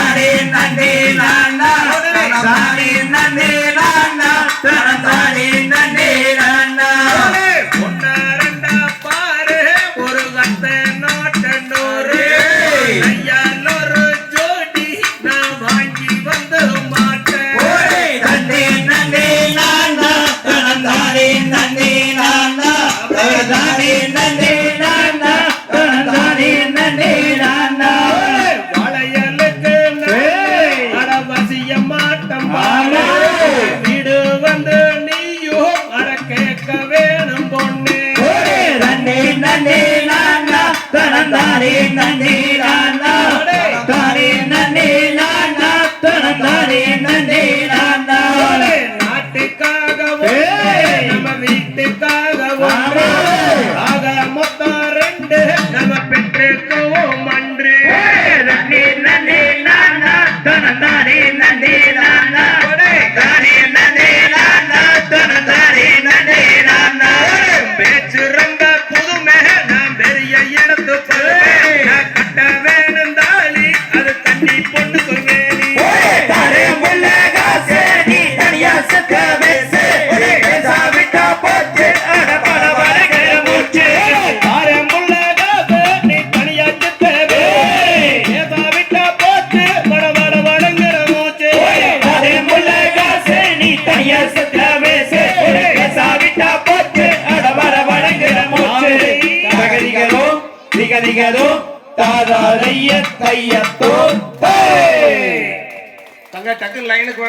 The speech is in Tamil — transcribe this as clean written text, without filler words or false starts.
தானே நன்னே நானா தானே நன்னே நானா தானே நன்னே நானா ஒன்னா ரெண்டா பாரு ஒரு கத்தை நோட்டோரு ஐயால் ஒரு ஜோடி நான் வாங்கி வந்து மாட்டேன் நன்னே நன்னே நானா தானே நன்னே நானா தானே நன்னே நானா தானே நன்னே நானா வளையலுக்கு அடவசிய மாட்டம் வீடு வந்து நீயும் அட கேட்க வேணும் பொண்ணு நன்னே நன்னே நானா தானே நன்னே நானா தானே நன்னே நானா தானே நன்னே நானா நாட்டுக்காகவும் நம்ம வீட்டுக்காகவும் ஆக மொத்தம் ரெண்டு நம்ம பெற்றுக்கவும் அன்று நன்னே நன்னே நானா தானே நன்னே நானா தானே நன்னே நானா தானே நன்னே நானா பேச்சு ரொம்ப புதுமை நான் பெரிய இடத்து நான் கட்ட வேணும் தாலி அது தண்ணி பொண்ணு சொல்வேனி தாரே முல்ல காசே நீ தனியா சத்த பேசே பேசாவிட்டா போச்சு அட பட படகிற மூச்சு ஆரம்புள்ள காசு நீ தனியாச்சு தேவை ஏதா விட்டா போச்சு வட வட வடங்கிற மூச்சு தாரே முல்ல காசே நீ தனியா சத்த பேசே பேசாவிட்டா போச்சு அட பட படகிற மூச்சு தகதிகளோ திகதிகளோ தாதாதைய தையத்தோ தங்க டக்கு லைனுக்கு